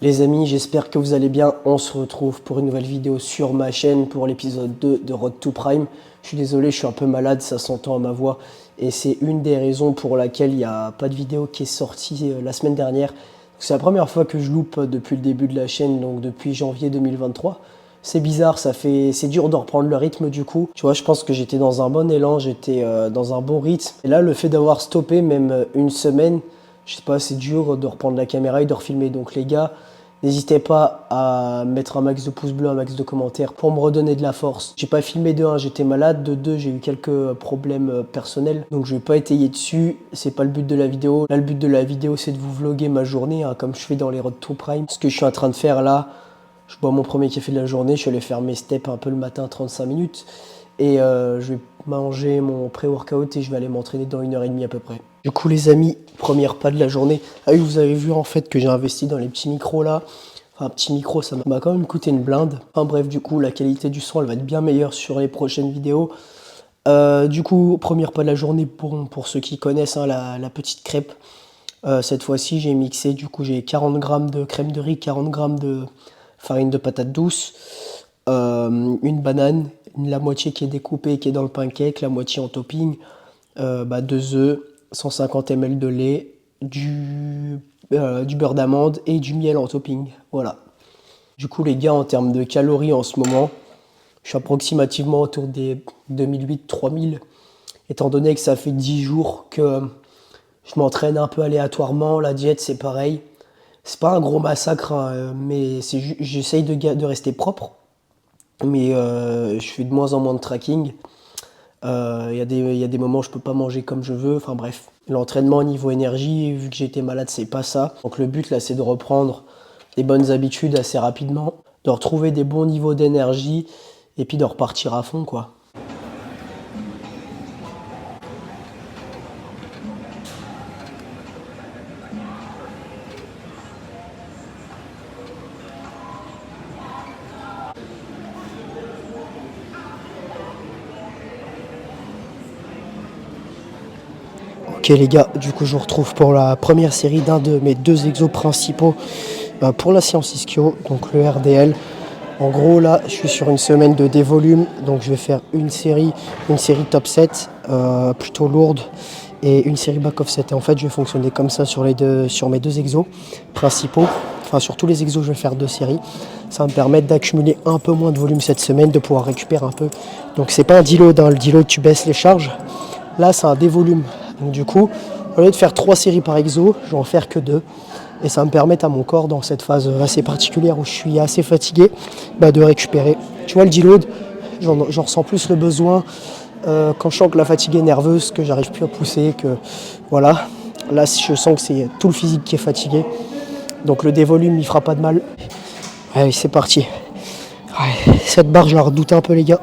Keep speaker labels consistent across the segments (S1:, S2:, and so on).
S1: Les amis, j'espère que vous allez bien. On se retrouve pour une nouvelle vidéo sur ma chaîne pour l'épisode 2 de Road to Prime. Je suis désolé, je suis un peu malade, ça s'entend à ma voix. Et c'est une des raisons pour laquelle il n'y a pas de vidéo qui est sortie la semaine dernière. C'est la première fois que je loupe depuis le début de la chaîne, donc depuis janvier 2023. C'est bizarre, c'est dur de reprendre le rythme du coup. Tu vois, je pense que j'étais dans un bon élan, j'étais dans un bon rythme. Et là, le fait d'avoir stoppé même une semaine, je sais pas, c'est dur de reprendre la caméra et de refilmer. Donc les gars, n'hésitez pas à mettre un max de pouces bleus, un max de commentaires pour me redonner de la force. J'ai pas filmé de 1, j'étais malade. De 2, j'ai eu quelques problèmes personnels. Donc je vais pas étayer dessus. C'est pas le but de la vidéo. Là, le but de la vidéo, c'est de vous vlogger ma journée, hein, comme je fais dans les Road to Prime. Ce que je suis en train de faire là, je bois mon premier café de la journée. Je suis allé faire mes steps un peu le matin, 35 minutes. Et je vais manger mon pré-workout et je vais aller m'entraîner dans 1h30 à peu près. Du coup les amis, première pas de la journée. Ah oui, vous avez vu en fait que j'ai investi dans les petits micros là. Enfin, un petit micro, ça m'a quand même coûté une blinde. Enfin bref, du coup la qualité du son elle va être bien meilleure sur les prochaines vidéos. Du coup, première pas de la journée pour ceux qui connaissent, hein, la petite crêpe. Cette fois-ci j'ai mixé, du coup j'ai 40 grammes de crème de riz, 40 grammes de farine de patate douce, une banane, la moitié qui est découpée, qui est dans le pancake, la moitié en topping, 2 œufs, 150 ml de lait, du beurre d'amande et du miel en topping. Voilà. Du coup, les gars, en termes de calories en ce moment, je suis approximativement autour des 2008-3000, étant donné que ça fait 10 jours que je m'entraîne un peu aléatoirement. La diète, c'est pareil. C'est pas un gros massacre, hein, mais j'essaye de rester propre. Mais je fais de moins en moins de tracking. Il y a des moments où je peux pas manger comme je veux. Enfin bref, l'entraînement au niveau énergie, vu que j'étais malade, c'est pas ça. Donc le but là, c'est de reprendre des bonnes habitudes assez rapidement, de retrouver des bons niveaux d'énergie et puis de repartir à fond quoi. Ok les gars, du coup je vous retrouve pour la première série d'un de mes 2 exos principaux pour la séance ischio, donc le RDL. En gros là je suis sur une semaine de dévolume, donc je vais faire une série top 7 plutôt lourde et une série back offset. Et en fait je vais fonctionner comme ça sur mes 2 exos principaux. Enfin sur tous les exos je vais faire 2 séries. Ça va me permettre d'accumuler un peu moins de volume cette semaine, de pouvoir récupérer un peu. Donc c'est pas un deload, hein. Le deload tu baisses les charges. Là c'est un dévolume. Donc du coup, au lieu de faire 3 séries par exo, je vais en faire que 2. Et ça va me permettre à mon corps, dans cette phase assez particulière où je suis assez fatigué, de récupérer. Tu vois, le deload, j'en ressens plus le besoin quand je sens que la fatigue est nerveuse, que j'arrive plus à pousser, que voilà. Là, je sens que c'est tout le physique qui est fatigué. Donc le dévolume, il fera pas de mal. Allez, c'est parti. Ouais, cette barre, je la redoute un peu, les gars.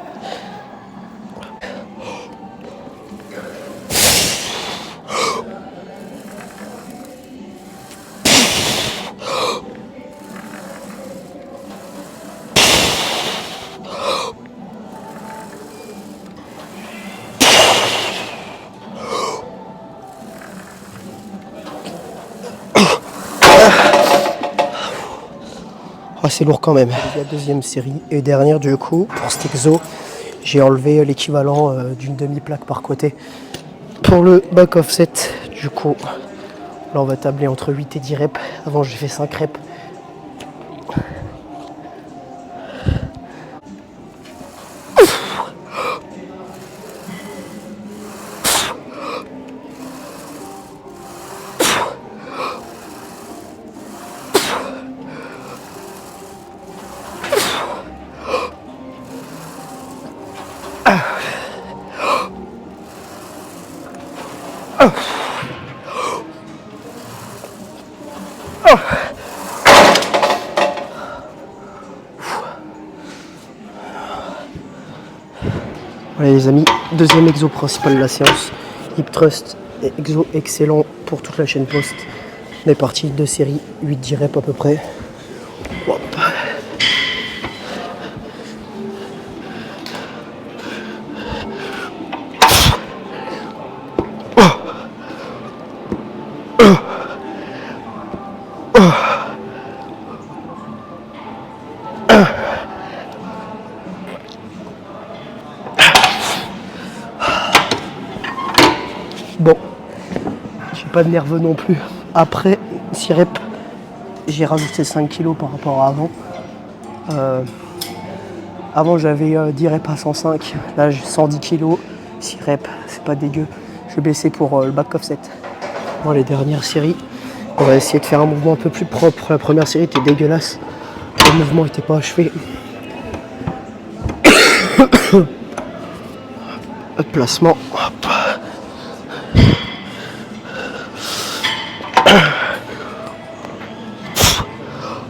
S1: Ah, c'est lourd quand même. La deuxième série et dernière du coup, pour cet exo, j'ai enlevé l'équivalent d'une demi-plaque par côté. Pour le back offset, du coup, là on va tabler entre 8 et 10 reps. Avant j'ai fait 5 reps. Voilà les amis, deuxième exo principal de la séance, hip thrust, exo excellent pour toute la chaîne post. On est parti, 2 séries, 8-10 reps à peu près. Hop. pas de nerveux non plus. Après 6 reps, j'ai rajouté 5 kilos par rapport à avant. Avant j'avais 10 reps à 105, là j'ai 110 kilos, 6 reps, c'est pas dégueu. Je vais baisser pour le back offset. Bon, les dernières séries, on va essayer de faire un mouvement un peu plus propre. La première série était dégueulasse, le mouvement n'était pas achevé. Placement. Hop.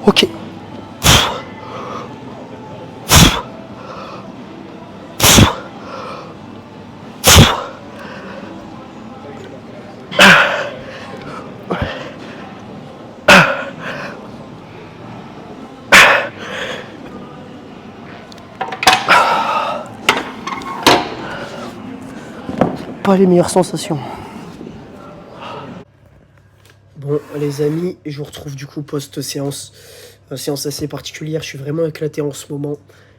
S1: Ok. Pas les meilleures sensations. Bon les amis, je vous retrouve du coup post-séance. Séance assez particulière, je suis vraiment éclaté en ce moment.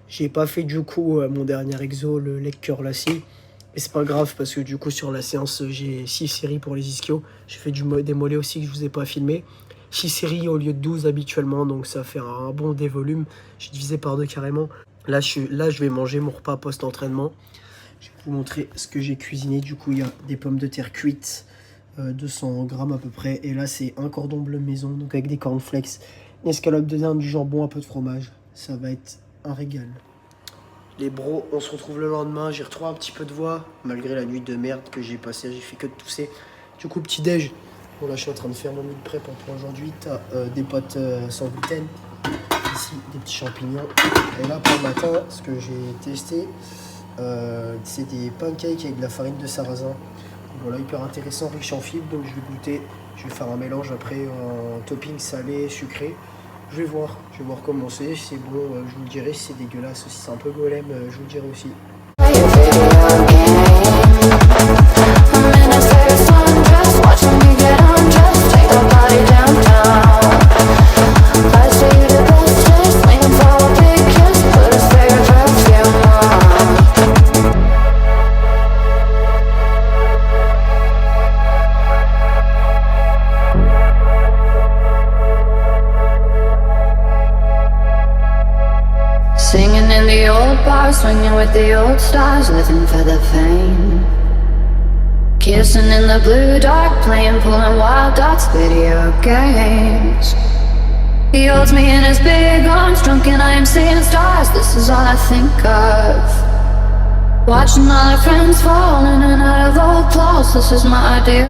S1: J'ai pas fait du coup mon dernier exo, le leg curl lacet. Mais c'est pas grave parce que du coup sur la séance j'ai 6 séries pour les ischios. J'ai fait des mollets aussi que je vous ai pas filmé. 6 séries au lieu de 12 habituellement, donc ça fait un bon dévolume. J'ai divisé par 2 carrément. Là je vais manger mon repas post-entraînement. Je vais vous montrer ce que j'ai cuisiné. Du coup, il y a des pommes de terre cuites, 200 grammes à peu près. Et là, c'est un cordon bleu maison, donc avec des cornflakes, une escalope de dinde, du jambon, un peu de fromage. Ça va être un régal. Les bros, on se retrouve le lendemain. J'ai retrouvé un petit peu de voix, malgré la nuit de merde que j'ai passée. J'ai fait que de tousser. Du coup, petit déj. Bon, là, je suis en train de faire mon meal prep pour aujourd'hui. T'as des pâtes sans gluten. Ici, des petits champignons. Et là, pour le matin, ce que j'ai testé, c'est des pancakes avec de la farine de sarrasin. Voilà, hyper intéressant, riche en fibres, donc je vais goûter. Je vais faire un mélange après en topping salé, sucré. Je vais voir comment c'est. Si c'est bon, je vous le dirai. Si c'est dégueulasse, si c'est un peu golem, je vous le dirai aussi.
S2: Singing in the old bar, swinging with the old stars, living for the fame. Kissing in the blue dark, playing, pulling wild dots, video games. He holds me in his big arms, drunk and I am seeing stars, this is all I think of. Watching all our friends fall in and out of old clothes, this is my idea.